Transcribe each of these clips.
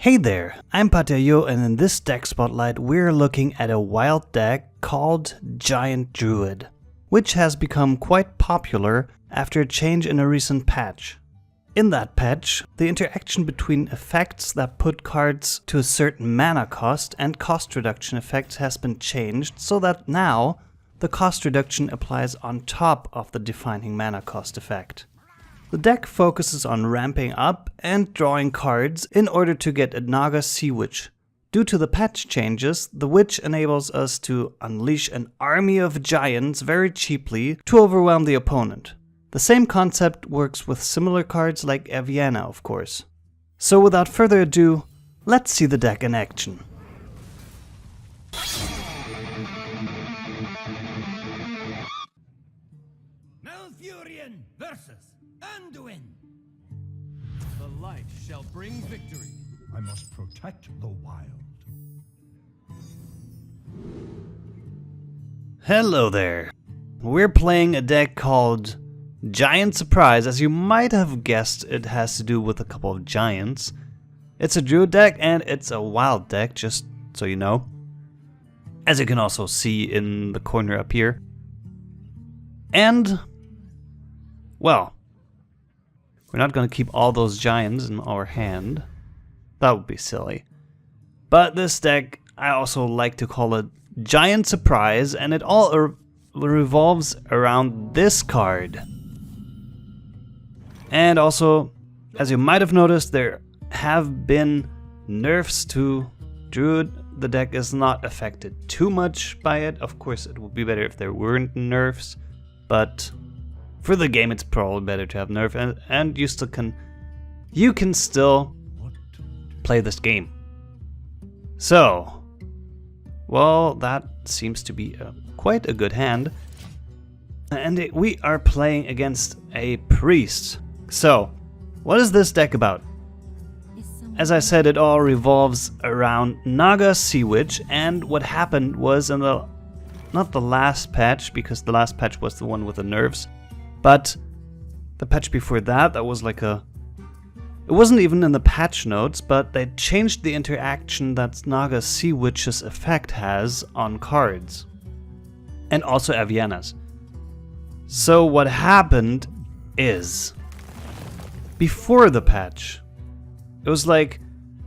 Hey there, I'm Patayo, and in this deck spotlight we're looking at a wild deck called Giant Druid, which has become quite popular after a change in a recent patch. In that patch, the interaction between effects that put cards to a certain mana cost and cost reduction effects has been changed so that now the cost reduction applies on top of the defining mana cost effect. The deck focuses on ramping up and drawing cards in order to get a Naga Sea Witch. Due to the patch changes, the witch enables us to unleash an army of giants very cheaply to overwhelm the opponent. The same concept works with similar cards like Aviana, of course. So without further ado, let's see the deck in action. Malfurion versus Anduin. The light shall bring victory. I must protect the wild. Hello there. We're playing a deck called Giant Surprise. As you might have guessed, it has to do with a couple of giants. It's a druid deck and it's a wild deck, just so you know. As you can also see in the corner up here. And, well, we're not going to keep all those giants in our hand. That would be silly. But this deck, I also like to call it Giant Surprise, and it all revolves around this card. And also, as you might have noticed, there have been nerfs to Druid. The deck is not affected too much by it. Of course, it would be better if there weren't nerfs, but for the game, it's probably better to have nerf, and you can still play this game. So, well, that seems to be quite a good hand, and we are playing against a priest. So, what is this deck about? As I said, it all revolves around Naga Sea Witch, and what happened was in the not the last patch, because the last patch was the one with the nerfs. But the patch before that, was like it wasn't even in the patch notes, but they changed the interaction that Naga Sea Witch's effect has on cards. And also Aviana's. So what happened is, before the patch, it was like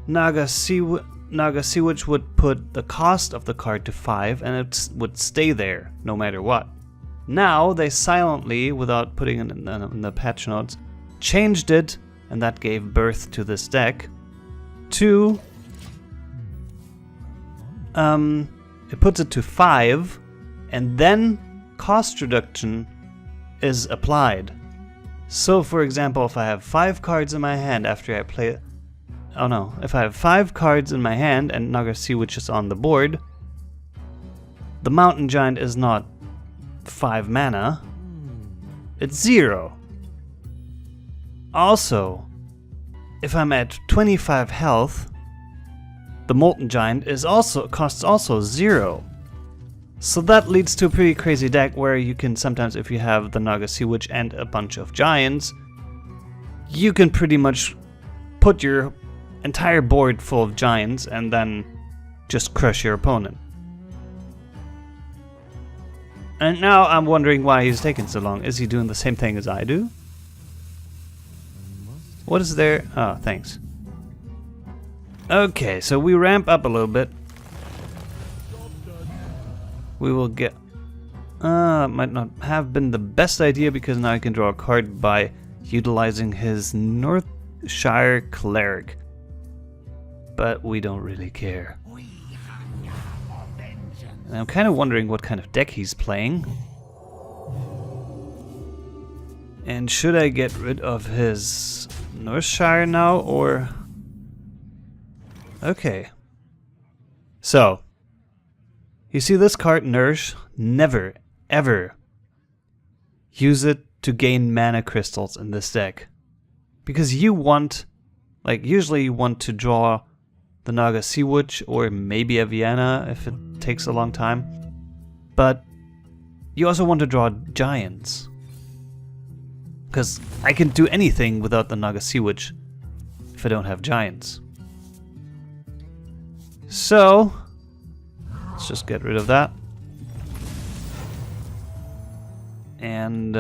Naga Sea Witch would put the cost of the card to 5 and it would stay there no matter what. Now they silently, without putting it in the patch notes, changed it, and that gave birth to this deck. To it puts it to 5, and then cost reduction is applied. So, for example, if I have 5 cards in my hand after I play, if I have 5 cards in my hand and Naga Sea Witch is on the board, the Mountain Giant is not 5 mana, it's 0. Also, if I'm at 25 health, the Molten Giant costs also 0. So that leads to a pretty crazy deck where you can sometimes, if you have the Naga Sea Witch and a bunch of giants, you can pretty much put your entire board full of giants and then just crush your opponent. And now I'm wondering why he's taking so long. Is he doing the same thing as I do? What is there? Oh, thanks. Okay, so we ramp up a little bit. We will get... might not have been the best idea because now I can draw a card by utilizing his Northshire Cleric. But we don't really care. And I'm kind of wondering what kind of deck he's playing. And should I get rid of his Northshire now, or... Okay. So, you see this card, Nourish? Never, ever use it to gain mana crystals in this deck. Because you want, usually you want to draw the Naga Sea Witch, or maybe Aviana if it takes a long time. But you also want to draw giants. Because I can do anything without the Naga Sea Witch if I don't have giants. So, let's just get rid of that. And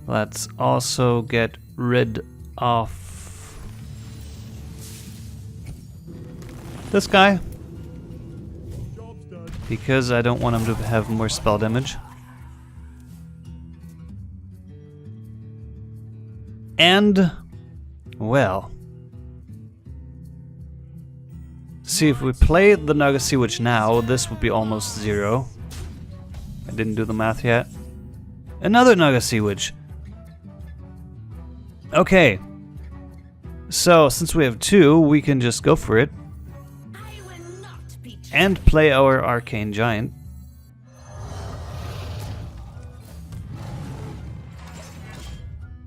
let's also get rid of this guy, because I don't want him to have more spell damage. And, well, see, if we play the Naga Sea Witch now, this would be almost 0. I didn't do the math yet. Another Naga Sea Witch. Okay. So, since we have 2, we can just go for it. And play our Arcane Giant.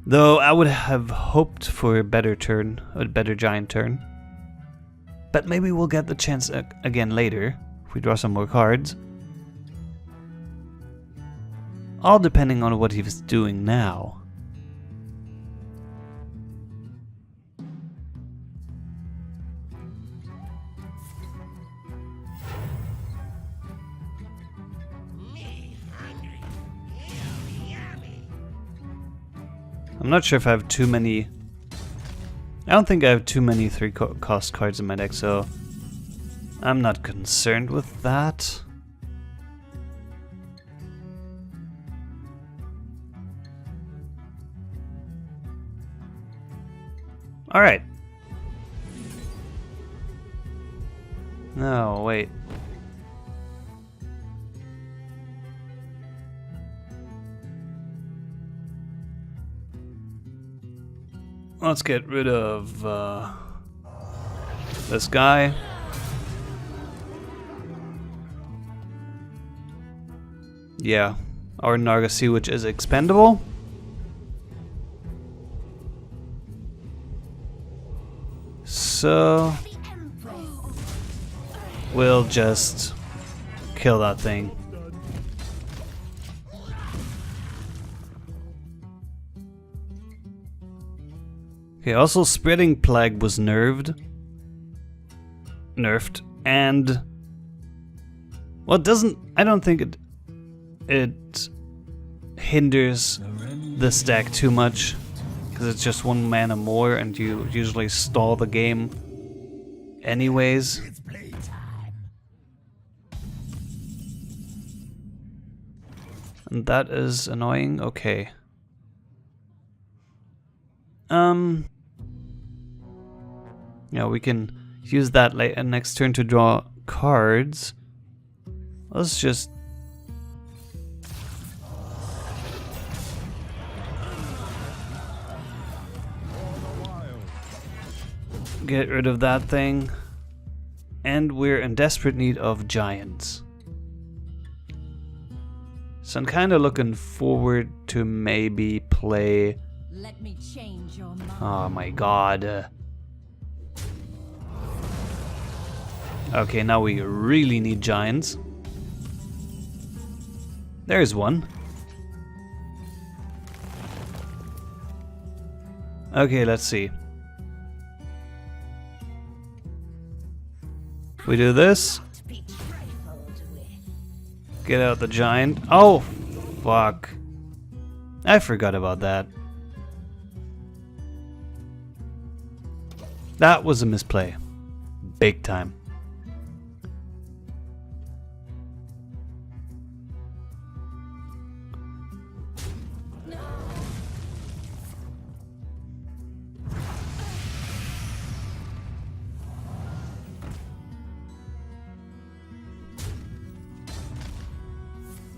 Though I would have hoped for a better turn, a better Giant turn. But maybe we'll get the chance again later, if we draw some more cards. All depending on what he's doing now. I'm not sure if I have too many. I don't think I have too many 3-cost cards in my deck, so I'm not concerned with that. Alright. No, wait. Let's get rid of this guy. Yeah, our Naga Sea Witch is expendable. So we'll just kill that thing. Okay, also Spreading Plague was nerfed, and well, it doesn't. I don't think it hinders the stack too much, because it's just 1 mana more, and you usually stall the game anyways. And that is annoying. Okay. Yeah, we can use that next turn to draw cards. Let's just get rid of that thing. And we're in desperate need of giants. So I'm kind of looking forward to maybe play. Let me change your mind. Oh my god. Okay, now we really need giants. There's one. Okay, let's see. We do this. Get out the giant. Oh, fuck. I forgot about that. That was a misplay. Big time.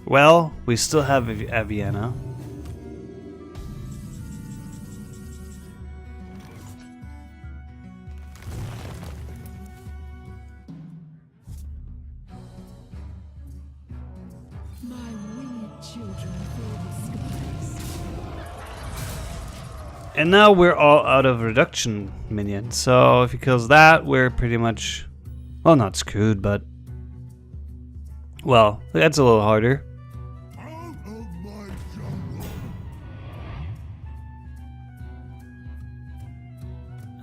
Well, we still have Aviana. My winged children fill the skies. And now we're all out of reduction minions. So if he kills that, we're pretty much, well, not screwed, but well, that's a little harder.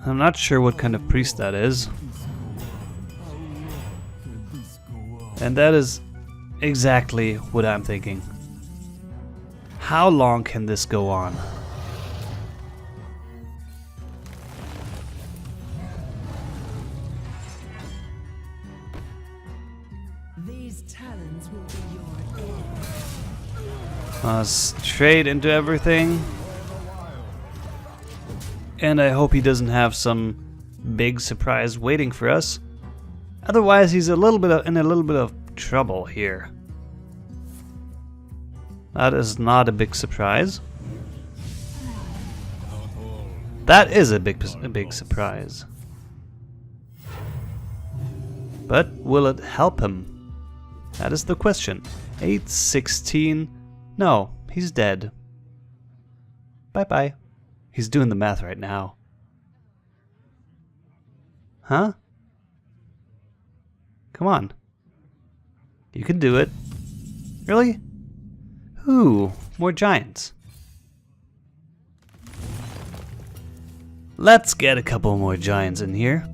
I'm not sure what kind of priest that is. And that is exactly what I'm thinking. How long can this go on? These talons will be your end. Straight into everything. And I hope he doesn't have some big surprise waiting for us. Otherwise, he's in a little bit of trouble here. That is not a big surprise. That is a big surprise. But will it help him? That is the question. 816. No, he's dead. Bye-bye. He's doing the math right now. Huh? Come on. You can do it. Really? Ooh, more giants. Let's get a couple more giants in here.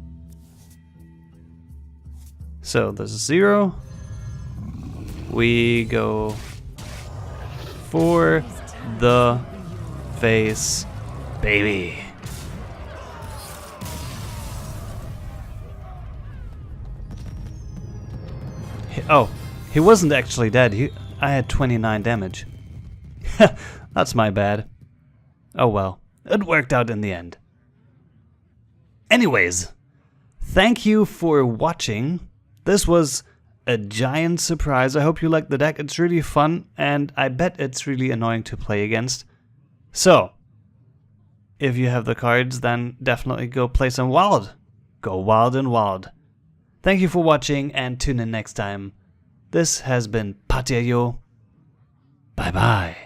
So there's a 0. We go for the face, baby. Oh, he wasn't actually dead. I had 29 damage. That's my bad. Oh well, it worked out in the end. Anyways, thank you for watching. This was a giant surprise. I hope you liked the deck. It's really fun, and I bet it's really annoying to play against. So, if you have the cards, then definitely go play some wild. Go wild and wild. Thank you for watching, and tune in next time. This has been Patyayo. Bye bye.